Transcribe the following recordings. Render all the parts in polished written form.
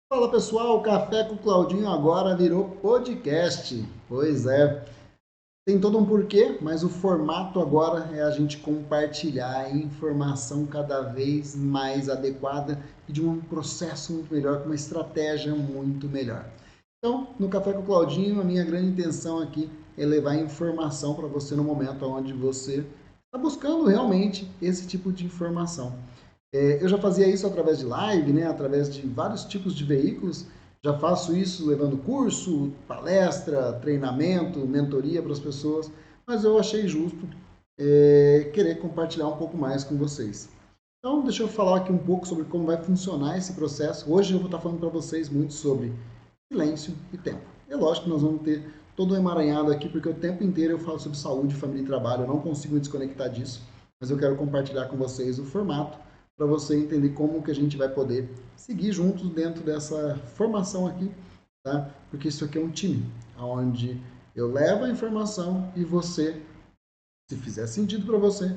Fala pessoal, o Café com o Claudinho agora virou podcast. Pois é, tem todo um porquê, mas o formato agora é a gente compartilhar a informação cada vez mais adequada e de um processo muito melhor, com uma estratégia muito melhor. Então, no Café com o Claudinho, a minha grande intenção aqui é levar informação para você no momento onde você está buscando realmente esse tipo de informação. Eu já fazia isso através de live, né, através de vários tipos de veículos. Já faço isso levando curso, palestra, treinamento, mentoria para as pessoas, mas eu achei justo querer compartilhar um pouco mais com vocês. Então, deixa eu falar aqui um pouco sobre como vai funcionar esse processo. Hoje eu vou estar falando para vocês muito sobre silêncio e tempo. É lógico que nós vamos ter todo um emaranhado aqui, porque o tempo inteiro eu falo sobre saúde, família e trabalho, eu não consigo me desconectar disso, mas eu quero compartilhar com vocês o formato para você entender como que a gente vai poder seguir juntos dentro dessa formação aqui, tá? Porque isso aqui é um time, onde eu levo a informação e você, se fizer sentido para você,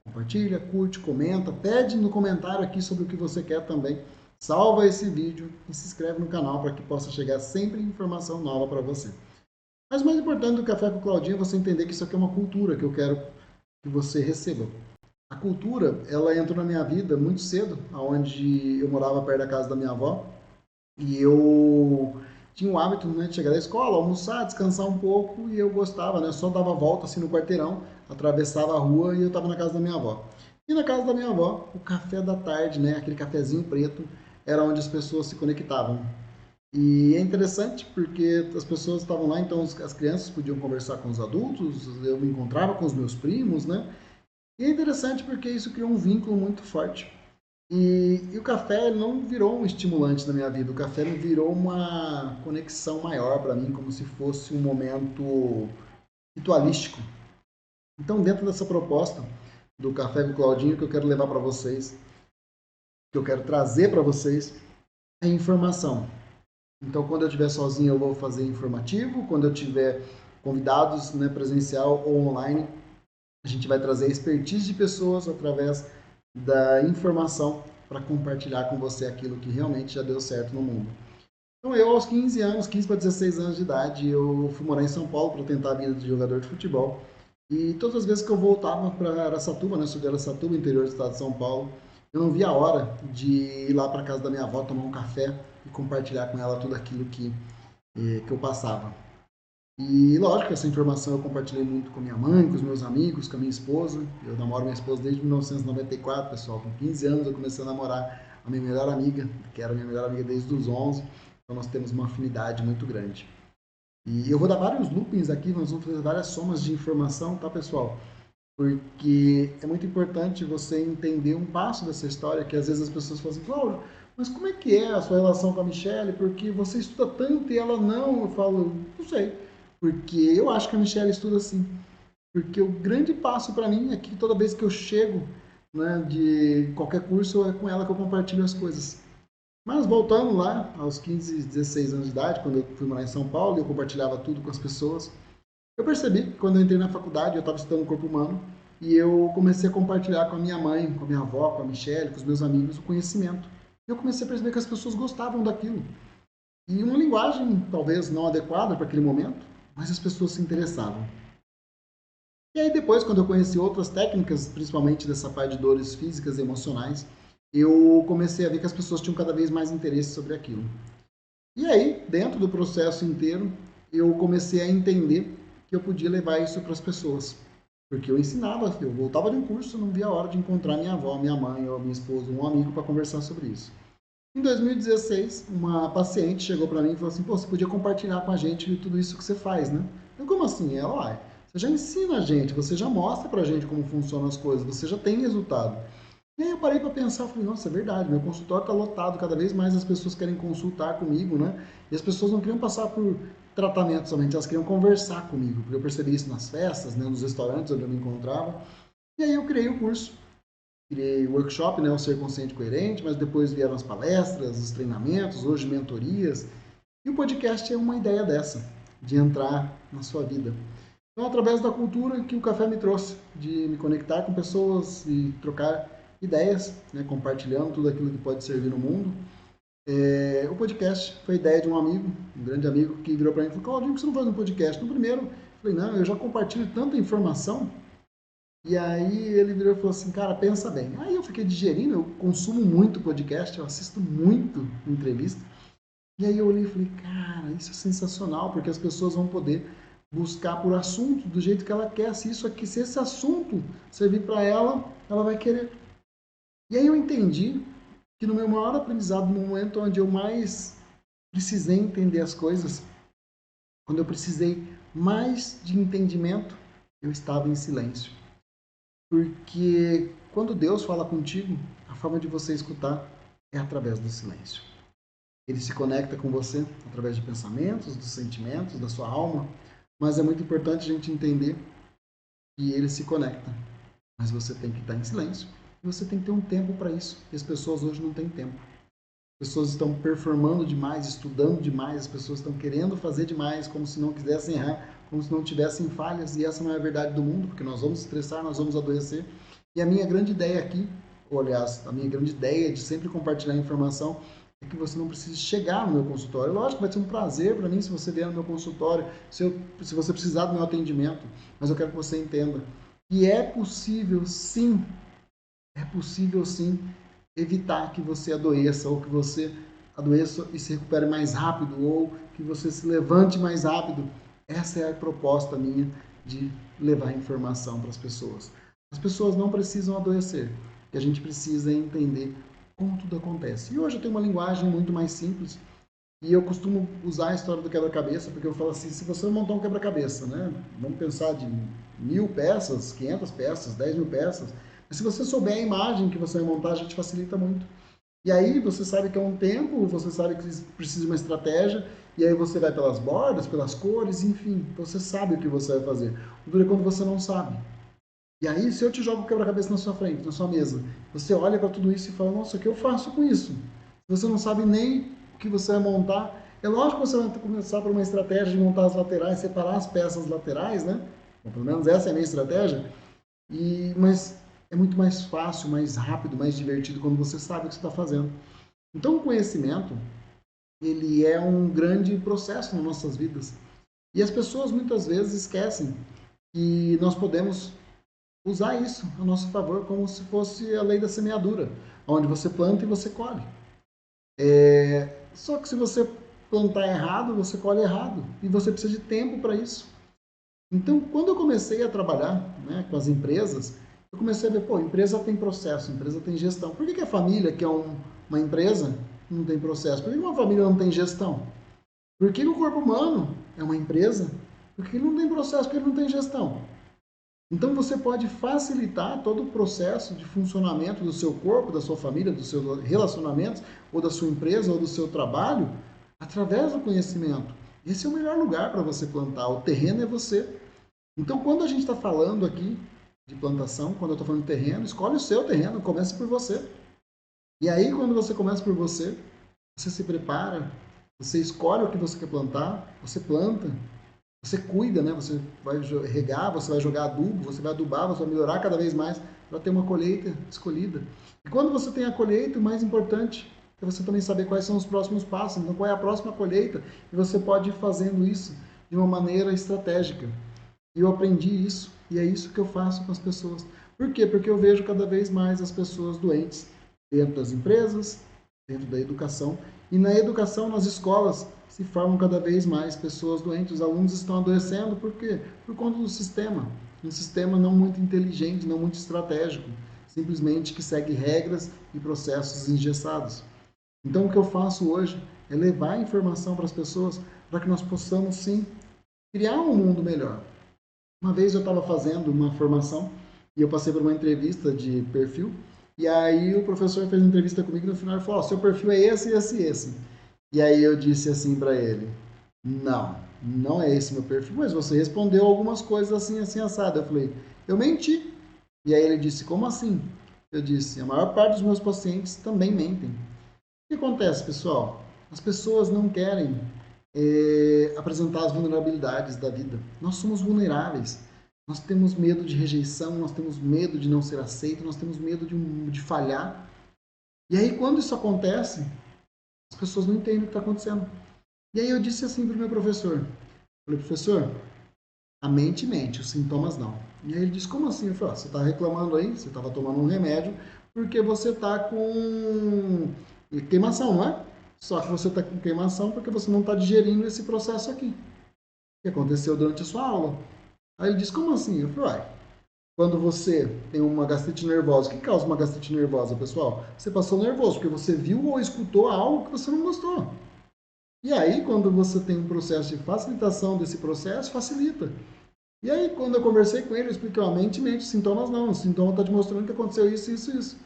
compartilha, curte, comenta, pede no comentário aqui sobre o que você quer também. Salva esse vídeo e se inscreve no canal para que possa chegar sempre informação nova para você. Mas o mais importante do Café com Claudinha é você entender que isso aqui é uma cultura que eu quero que você receba. A cultura, ela entrou na minha vida muito cedo, onde eu morava perto da casa da minha avó, e eu tinha o hábito, né, de chegar da escola, almoçar, descansar um pouco, e eu gostava, né, só dava volta assim no quarteirão, atravessava a rua e eu estava na casa da minha avó. E na casa da minha avó, o café da tarde, né, aquele cafezinho preto, era onde as pessoas se conectavam. E é interessante porque as pessoas estavam lá, então as crianças podiam conversar com os adultos, eu me encontrava com os meus primos, né? E é interessante porque isso criou um vínculo muito forte. E o café não virou um estimulante na minha vida, o café me virou uma conexão maior para mim, como se fosse um momento ritualístico. Então, dentro dessa proposta do Café com o Claudinho, que eu quero levar para vocês, que eu quero trazer para vocês, é informação. Então, quando eu estiver sozinho, eu vou fazer informativo, quando eu tiver convidados, né, presencial ou online, a gente vai trazer a expertise de pessoas através da informação para compartilhar com você aquilo que realmente já deu certo no mundo. Então, eu aos 15 anos, 15 para 16 anos de idade, eu fui morar em São Paulo para tentar a vida de jogador de futebol. E todas as vezes que eu voltava para Araçatuba, né, sou de Araçatuba, interior do estado de São Paulo, eu não via a hora de ir lá para casa da minha avó, tomar um café e compartilhar com ela tudo aquilo que eu passava. E lógico, essa informação eu compartilhei muito com minha mãe, com os meus amigos, com a minha esposa. Eu namoro minha esposa desde 1994, pessoal. Com 15 anos eu comecei a namorar a minha melhor amiga, que era minha melhor amiga desde os 11. Então nós temos uma afinidade muito grande. E eu vou dar vários loopings aqui, nós vamos fazer várias somas de informação, tá, pessoal? Porque é muito importante você entender um passo dessa história, que às vezes as pessoas falam assim, Cláudio, mas como é que é a sua relação com a Michelle? Porque você estuda tanto e ela não. Eu falo, não sei. Porque eu acho que a Michelle estuda assim. Porque o grande passo para mim é que toda vez que eu chego, né, de qualquer curso, é com ela que eu compartilho as coisas. Mas voltando lá, aos 15, 16 anos de idade, quando eu fui morar em São Paulo e eu compartilhava tudo com as pessoas, eu percebi que quando eu entrei na faculdade, eu estava estudando corpo humano, e eu comecei a compartilhar com a minha mãe, com a minha avó, com a Michelle, com os meus amigos, o conhecimento. E eu comecei a perceber que as pessoas gostavam daquilo. E uma linguagem talvez não adequada para aquele momento, mas as pessoas se interessavam. E aí depois, quando eu conheci outras técnicas, principalmente dessa parte de dores físicas e emocionais, eu comecei a ver que as pessoas tinham cada vez mais interesse sobre aquilo. E aí, dentro do processo inteiro, eu comecei a entender que eu podia levar isso para as pessoas. Porque eu ensinava, eu voltava de um curso, eu não via a hora de encontrar minha avó, minha mãe, ou minha esposa, um amigo para conversar sobre isso. Em 2016, uma paciente chegou para mim e falou assim: pô, você podia compartilhar com a gente tudo isso que você faz, né? Eu, como assim? Ela, você já ensina a gente, você já mostra para a gente como funcionam as coisas, você já tem resultado. E aí eu parei para pensar, falei, nossa, é verdade, meu consultório está lotado, cada vez mais as pessoas querem consultar comigo, né? E as pessoas não queriam passar por tratamento somente, elas queriam conversar comigo, porque eu percebi isso nas festas, né, nos restaurantes onde eu me encontrava. E aí eu criei o curso, criei o workshop, né, o Ser Consciente e Coerente, mas depois vieram as palestras, os treinamentos, hoje mentorias. E o podcast é uma ideia dessa, de entrar na sua vida. Então, através da cultura que o café me trouxe, de me conectar com pessoas e trocar ideias, né, compartilhando tudo aquilo que pode servir no mundo. O podcast foi ideia de um amigo, um grande amigo, que virou para mim e falou: Claudinho, por que você não faz um podcast? No primeiro, eu falei: não, eu já compartilho tanta informação. E aí ele virou e falou assim: cara, pensa bem. Aí eu fiquei digerindo, eu consumo muito podcast, eu assisto muito entrevista. E aí eu olhei e falei: cara, isso é sensacional, porque as pessoas vão poder buscar por assunto do jeito que ela quer. Se esse assunto servir para ela, ela vai querer. E aí eu entendi que no meu maior aprendizado, no momento onde eu mais precisei entender as coisas, quando eu precisei mais de entendimento, eu estava em silêncio. Porque quando Deus fala contigo, a forma de você escutar é através do silêncio. Ele se conecta com você através de pensamentos, dos sentimentos, da sua alma, mas é muito importante a gente entender que ele se conecta. Mas você tem que estar em silêncio e você tem que ter um tempo para isso. E as pessoas hoje não têm tempo. As pessoas estão performando demais, estudando demais, as pessoas estão querendo fazer demais, como se não quisessem errar, como se não tivessem falhas, e essa não é a verdade do mundo, porque nós vamos estressar, nós vamos adoecer. E a minha grande ideia aqui, ou aliás, a minha grande ideia de sempre compartilhar informação, é que você não precise chegar no meu consultório. Lógico, vai ser um prazer para mim se você vier no meu consultório, se você precisar do meu atendimento, mas eu quero que você entenda que é possível sim evitar que você adoeça, ou que você adoeça e se recupere mais rápido, ou que você se levante mais rápido. Essa é a proposta minha de levar informação para as pessoas. As pessoas não precisam adoecer, o que a gente precisa é entender como tudo acontece. E hoje eu tenho uma linguagem muito mais simples, e eu costumo usar a história do quebra-cabeça, porque eu falo assim: se você montar um quebra-cabeça, né, vamos pensar de 1.000 peças, 500 peças, 10.000 peças, mas se você souber a imagem que você vai montar, já te facilita muito. E aí você sabe que é um tempo, você sabe que precisa de uma estratégia, e aí você vai pelas bordas, pelas cores, enfim, você sabe o que você vai fazer. O duro é quando você não sabe. E aí, se eu te jogo o quebra-cabeça na sua frente, na sua mesa, você olha para tudo isso e fala: nossa, o que eu faço com isso? Você não sabe nem o que você vai montar. É lógico que você vai começar por uma estratégia de montar as laterais, separar as peças laterais, né? Bom, pelo menos essa é a minha estratégia. Mas é muito mais fácil, mais rápido, mais divertido quando você sabe o que você está fazendo. Então, o conhecimento, ele é um grande processo nas nossas vidas. E as pessoas muitas vezes esquecem que nós podemos usar isso a nosso favor como se fosse a lei da semeadura, onde você planta e você colhe. Só que se você plantar errado, você colhe errado. E você precisa de tempo para isso. Então, quando eu comecei a trabalhar, né, com as empresas, eu comecei a ver: pô, empresa tem processo, empresa tem gestão. Por que a família, que é uma empresa, não tem processo? Por que uma família não tem gestão? Por que o corpo humano é uma empresa? Porque ele não tem processo, porque ele não tem gestão. Então você pode facilitar todo o processo de funcionamento do seu corpo, da sua família, dos seus relacionamentos, ou da sua empresa, ou do seu trabalho, através do conhecimento. Esse é o melhor lugar para você plantar. O terreno é você. Então, quando a gente está falando aqui de plantação, quando eu estou falando de terreno, escolhe o seu terreno, comece por você. E aí, quando você começa por você, você se prepara, você escolhe o que você quer plantar, você planta, você cuida, né? Você vai regar, você vai jogar adubo, você vai adubar, você vai melhorar cada vez mais para ter uma colheita escolhida. E quando você tem a colheita, o mais importante é você também saber quais são os próximos passos. Então, qual é a próxima colheita? E você pode ir fazendo isso de uma maneira estratégica. E eu aprendi isso, e é isso que eu faço com as pessoas. Por quê? Porque eu vejo cada vez mais as pessoas doentes dentro das empresas, dentro da educação. E na educação, nas escolas, se formam cada vez mais pessoas doentes. Os alunos estão adoecendo, por quê? Por conta do sistema. Um sistema não muito inteligente, não muito estratégico. Simplesmente que segue regras e processos engessados. Então, o que eu faço hoje é levar a informação para as pessoas para que nós possamos, sim, criar um mundo melhor. Uma vez eu estava fazendo uma formação e eu passei por uma entrevista de perfil, e aí o professor fez uma entrevista comigo e no final ele falou: seu perfil é esse, esse e esse. E aí eu disse assim para ele: não, não é esse meu perfil, mas você respondeu algumas coisas assim, assim, assado. Eu falei: eu menti. E aí ele disse: como assim? Eu disse: a maior parte dos meus pacientes também mentem. O que acontece, pessoal? As pessoas não querem apresentar as vulnerabilidades da vida. Nós somos vulneráveis. Nós temos medo de rejeição, nós temos medo de não ser aceito, nós temos medo de falhar. E aí, quando isso acontece, As pessoas não entendem o que está acontecendo. E aí eu disse assim para o meu professor, falei, professor, a mente mente, os sintomas não. E aí ele disse, como assim? Eu falei, você está reclamando aí, você estava tomando um remédio porque você está com queimação, não é? Só que você está com queimação porque você não está digerindo esse processo aqui, que aconteceu durante a sua aula. Aí ele disse, como assim? Eu falei, uai, quando você tem uma gastrite nervosa, o que causa uma gastrite nervosa, pessoal? Você passou nervoso porque você viu ou escutou algo que você não gostou. E aí, quando você tem um processo de facilitação desse processo, facilita. E aí, quando eu conversei com ele, eu expliquei, ó, mente, sintomas não. O sintoma está te mostrando que aconteceu isso, isso, isso.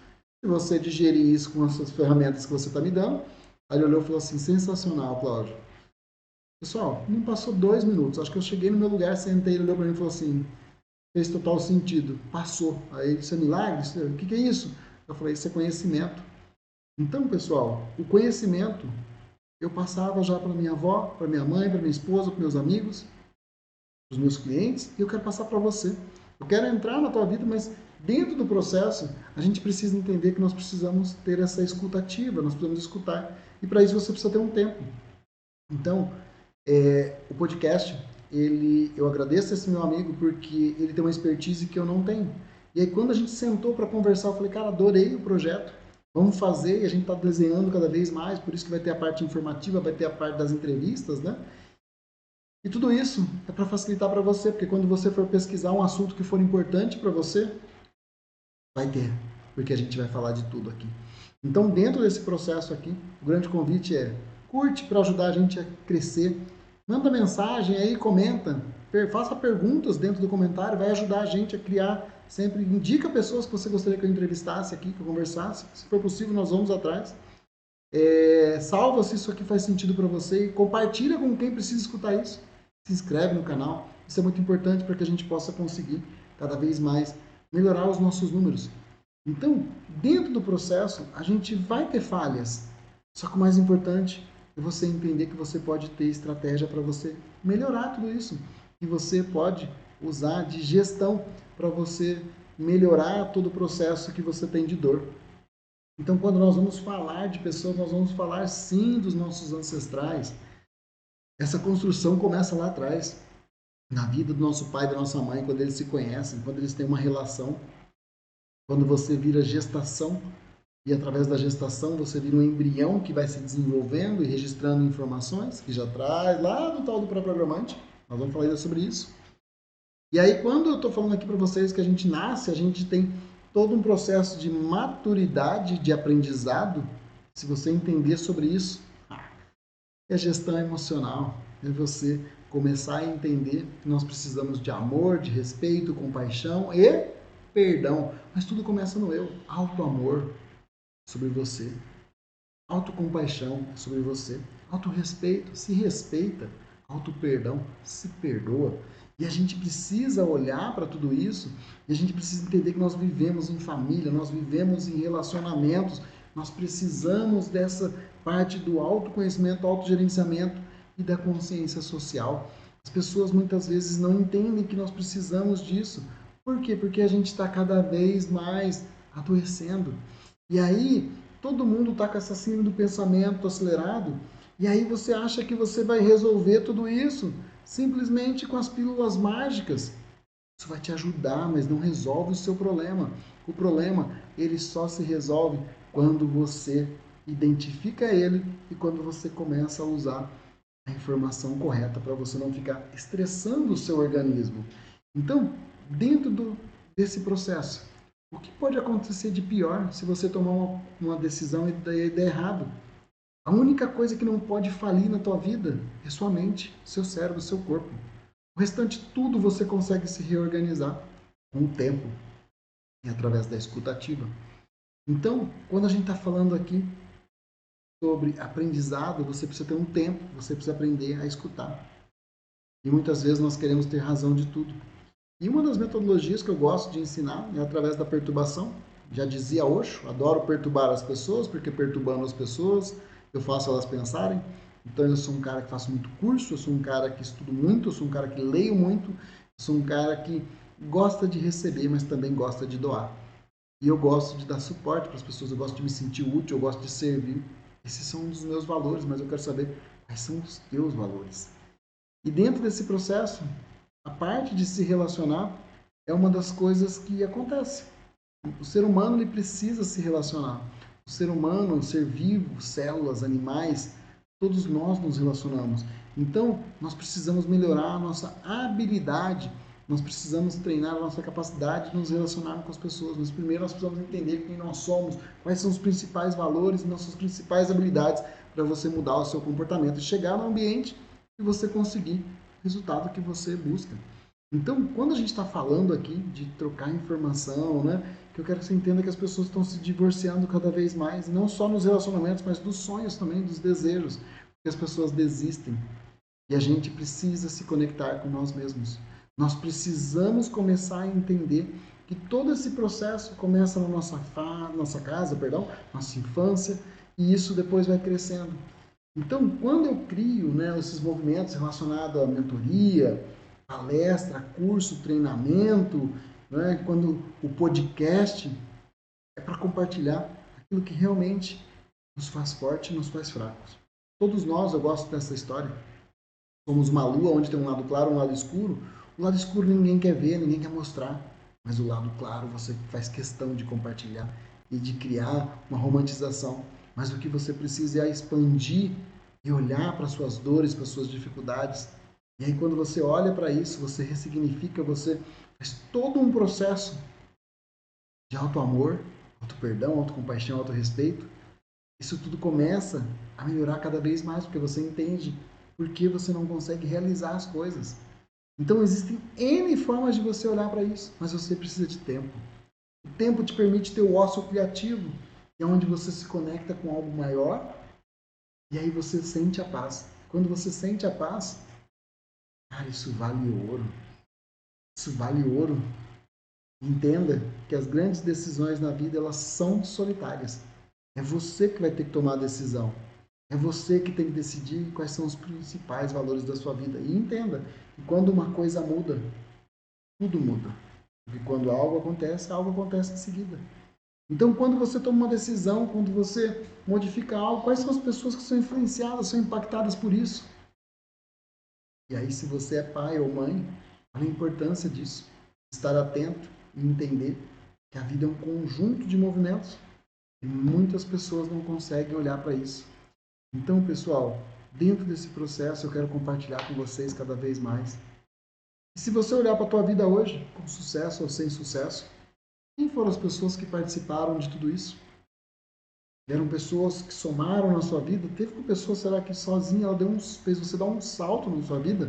Se você digerir isso com essas ferramentas que você está me dando, aí ele olhou e falou assim, sensacional, Cláudio. Pessoal, não passou 2 minutos. Acho que eu cheguei no meu lugar, sentei, ele olhou para mim e falou assim, fez total sentido, passou. Aí ele disse, é milagre? O que é isso? Eu falei, isso é conhecimento. Então, pessoal, o conhecimento eu passava já para minha avó, para minha mãe, para minha esposa, para meus amigos, para os meus clientes, e eu quero passar para você. Eu quero entrar na tua vida, mas dentro do processo, a gente precisa entender que nós precisamos ter essa escuta ativa, nós precisamos escutar. E para isso você precisa ter um tempo. Então, o podcast, eu agradeço esse meu amigo porque ele tem uma expertise que eu não tenho. E aí, quando a gente sentou para conversar, eu falei, cara, adorei o projeto, vamos fazer, e a gente está desenhando cada vez mais, por isso que vai ter a parte informativa, vai ter a parte das entrevistas, né? E tudo isso é para facilitar para você, porque quando você for pesquisar um assunto que for importante para você, vai ter, porque a gente vai falar de tudo aqui. Então, dentro desse processo aqui, o grande convite é curte para ajudar a gente a crescer. Manda mensagem aí, comenta, faça perguntas dentro do comentário, vai ajudar a gente a criar sempre. Indica pessoas que você gostaria que eu entrevistasse aqui, que eu conversasse. Se for possível, nós vamos atrás. Salva se isso aqui faz sentido para você e compartilha com quem precisa escutar isso. Se inscreve no canal. Isso é muito importante para que a gente possa conseguir cada vez mais melhorar os nossos números. Então, dentro do processo, a gente vai ter falhas. Só que o mais importante é você entender que você pode ter estratégia para você melhorar tudo isso. E você pode usar de gestão para você melhorar todo o processo que você tem de dor. Então, quando nós vamos falar de pessoas, nós vamos falar sim dos nossos ancestrais. Essa construção começa lá atrás, na vida do nosso pai e da nossa mãe, quando eles se conhecem, quando eles têm uma relação. Quando você vira gestação, e através da gestação você vira um embrião que vai se desenvolvendo e registrando informações, que já traz lá no tal do pré-programante. Nós vamos falar sobre isso. E aí, quando eu estou falando aqui para vocês que a gente nasce, a gente tem todo um processo de maturidade, de aprendizado. Se você entender sobre isso, é gestão emocional. É você começar a entender que nós precisamos de amor, de respeito, compaixão e perdão. Mas tudo começa no eu. Auto-amor sobre você. Autocompaixão sobre você. Autorrespeito, se respeita. Auto-perdão, se perdoa. E a gente precisa olhar para tudo isso e a gente precisa entender que nós vivemos em família, nós vivemos em relacionamentos, nós precisamos dessa parte do autoconhecimento, autogerenciamento e da consciência social. As pessoas muitas vezes não entendem que nós precisamos disso. Por quê? Porque a gente está cada vez mais adoecendo. E aí, todo mundo está com essa síndrome do pensamento acelerado, e aí você acha que você vai resolver tudo isso simplesmente com as pílulas mágicas. Isso vai te ajudar, mas não resolve o seu problema. O problema, ele só se resolve quando você identifica ele e quando você começa a usar a informação correta para você não ficar estressando o seu organismo. Então, dentro desse processo, o que pode acontecer de pior se você tomar uma decisão e der errado? A única coisa que não pode falir na tua vida é sua mente, seu cérebro, seu corpo. O restante tudo você consegue se reorganizar com o tempo e através da escuta ativa. Então, quando a gente está falando aqui sobre aprendizado, você precisa ter um tempo, você precisa aprender a escutar. E muitas vezes nós queremos ter razão de tudo. E uma das metodologias que eu gosto de ensinar é através da perturbação. Já dizia Osho, adoro perturbar as pessoas, porque perturbando as pessoas eu faço elas pensarem. Então eu sou um cara que faço muito curso, eu sou um cara que estudo muito, eu sou um cara que leio muito, eu sou um cara que gosta de receber, mas também gosta de doar. E eu gosto de dar suporte para as pessoas, eu gosto de me sentir útil, eu gosto de servir. esses são um dos meus valores, mas eu quero saber quais são os teus valores. E dentro desse processo, a parte de se relacionar é uma das coisas que acontece. O ser humano ele precisa se relacionar. O ser humano, o ser vivo, células, animais, todos nós nos relacionamos. Então, nós precisamos melhorar a nossa habilidade, nós precisamos treinar a nossa capacidade de nos relacionar com as pessoas. Mas primeiro nós precisamos entender quem nós somos, quais são os principais valores e nossas principais habilidades para você mudar o seu comportamento e chegar no ambiente e você conseguir o resultado que você busca. Então, quando a gente está falando aqui de trocar informação, né, que eu quero que você entenda que as pessoas estão se divorciando cada vez mais, não só nos relacionamentos, mas dos sonhos também, dos desejos, porque as pessoas desistem. E a gente precisa se conectar com nós mesmos. Nós precisamos começar a entender que todo esse processo começa na nossa casa, nossa infância, e isso depois vai crescendo. Então, quando eu crio, né, esses movimentos relacionados à mentoria, palestra, curso, treinamento, né, quando o podcast é para compartilhar aquilo que realmente nos faz forte e nos faz fracos. Todos nós, eu gosto dessa história, somos uma lua onde tem um lado claro e um lado escuro. O lado escuro ninguém quer ver, ninguém quer mostrar, mas o lado claro você faz questão de compartilhar e de criar uma romantização. Mas o que você precisa é expandir e olhar para suas dores, para suas dificuldades. E aí quando você olha para isso, você ressignifica, você faz todo um processo de auto-amor, auto-perdão, auto-compaixão, auto-respeito. Isso tudo começa a melhorar cada vez mais, porque você entende por que você não consegue realizar as coisas. Então existem N formas de você olhar para isso, mas você precisa de tempo. O tempo te permite ter o ócio criativo, que é onde você se conecta com algo maior, e aí você sente a paz. Quando você sente a paz, cara, isso vale ouro. Isso vale ouro. Entenda que as grandes decisões na vida, elas são solitárias. É você que vai ter que tomar a decisão. É você que tem que decidir quais são os principais valores da sua vida. E entenda que quando uma coisa muda, tudo muda. Porque quando algo acontece em seguida. Então, quando você toma uma decisão, quando você modifica algo, quais são as pessoas que são influenciadas, são impactadas por isso? E aí, se você é pai ou mãe, olha a importância disso. Estar atento e entender que a vida é um conjunto de movimentos e muitas pessoas não conseguem olhar para isso. Então, pessoal, dentro desse processo eu quero compartilhar com vocês cada vez mais. E se você olhar para a tua vida hoje, com sucesso ou sem sucesso, quem foram as pessoas que participaram de tudo isso? Eram pessoas que somaram na sua vida? Teve uma pessoa, será que sozinha ela fez você dar um salto na sua vida?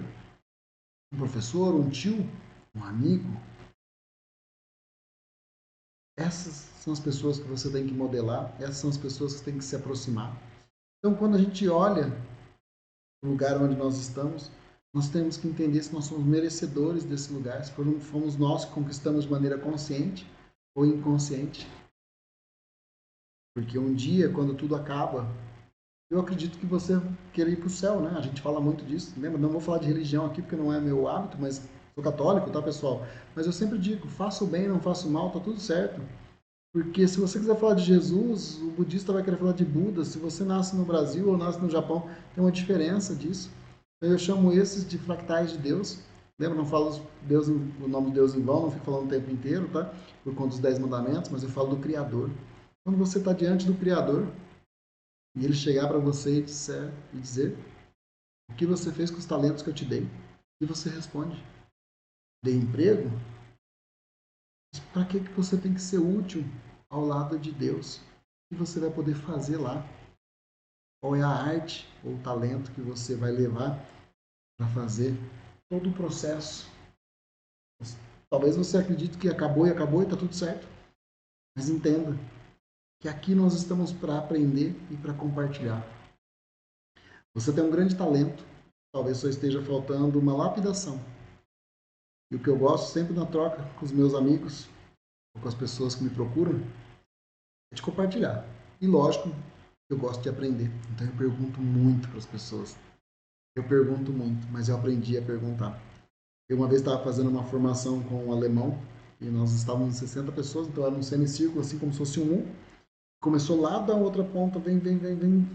Um professor, um tio, um amigo? Essas são as pessoas que você tem que modelar, essas são as pessoas que tem que se aproximar. Então, quando a gente olha o lugar onde nós estamos, nós temos que entender se nós somos merecedores desse lugar, se fomos nós que conquistamos de maneira consciente ou inconsciente. Porque um dia, quando tudo acaba, eu acredito que você queira ir para o céu, né? A gente fala muito disso. Lembra? Não vou falar de religião aqui porque não é meu hábito, mas sou católico, tá, pessoal? Mas eu sempre digo, faça o bem, não faça o mal, tá tudo certo. Porque se você quiser falar de Jesus, o budista vai querer falar de Buda. Se você nasce no Brasil ou nasce no Japão, tem uma diferença disso. Eu chamo esses de fractais de Deus. Lembra? Não falo o nome de Deus em vão, não fico falando o tempo inteiro, tá? Por conta dos 10 mandamentos, mas eu falo do Criador. Quando você está diante do Criador e ele chegar para você e dizer o que você fez com os talentos que eu te dei, e você responde: dei emprego? Para que você tem que ser útil ao lado de Deus? O que você vai poder fazer lá? Qual é a arte ou o talento que você vai levar para fazer todo o processo? Talvez você acredite que acabou e está tudo certo. Mas entenda que aqui nós estamos para aprender e para compartilhar. Você tem um grande talento, talvez só esteja faltando uma lapidação. E o que eu gosto sempre na troca com os meus amigos, ou com as pessoas que me procuram, é de compartilhar. E lógico, eu gosto de aprender. Então eu pergunto muito para as pessoas. Eu pergunto muito, mas eu aprendi a perguntar. Eu uma vez estava fazendo uma formação com um alemão, e nós estávamos em 60 pessoas, então era um semicírculo, assim como se fosse um U. Começou lá da outra ponta, vem.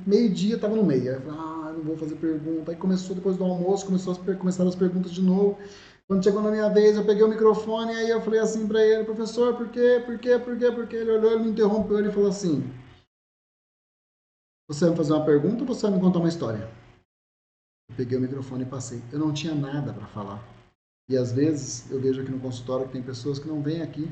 Meio-dia tava no meio. Aí eu falei, não vou fazer pergunta. Aí começou depois do almoço, começaram as perguntas de novo. Quando chegou na minha vez, eu peguei o microfone, aí eu falei assim para ele, professor, por quê? Por quê? Por quê? Por quê? Ele olhou, ele me interrompeu, ele falou assim, você vai me fazer uma pergunta ou você vai me contar uma história? Eu peguei o microfone e passei. Eu não tinha nada para falar. E às vezes eu vejo aqui no consultório que tem pessoas que não vêm aqui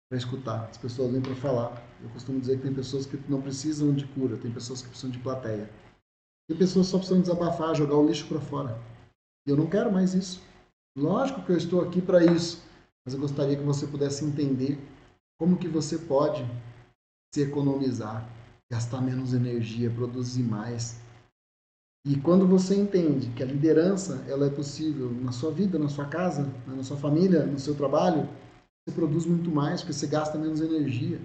para escutar, as pessoas vêm para falar. Eu costumo dizer que tem pessoas que não precisam de cura, tem pessoas que precisam de plateia. Tem pessoas que só precisam desabafar, jogar o lixo para fora. E eu não quero mais isso. Lógico que eu estou aqui para isso, mas eu gostaria que você pudesse entender como que você pode se economizar, gastar menos energia, produzir mais. E quando você entende que a liderança ela é possível na sua vida, na sua casa, na sua família, no seu trabalho, você produz muito mais, porque você gasta menos energia.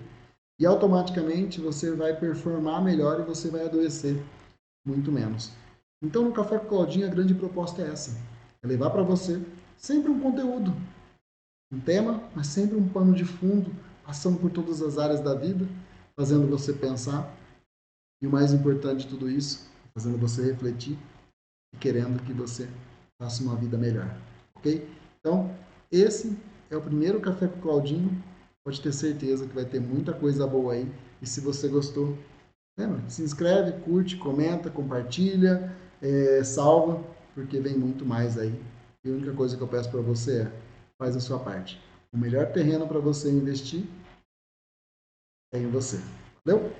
E automaticamente você vai performar melhor e você vai adoecer muito menos. Então, no Café com Claudinho, a grande proposta é essa: é levar para você sempre um conteúdo, um tema, mas sempre um pano de fundo, passando por todas as áreas da vida, fazendo você pensar. E o mais importante de tudo isso, fazendo você refletir e querendo que você faça uma vida melhor. Ok? Então, esse é o primeiro Café com Claudinho. Pode ter certeza que vai ter muita coisa boa aí. E se você gostou, lembra? Se inscreve, curte, comenta, compartilha, salva, porque vem muito mais aí. E a única coisa que eu peço para você é, faz a sua parte. O melhor terreno para você investir é em você. Valeu?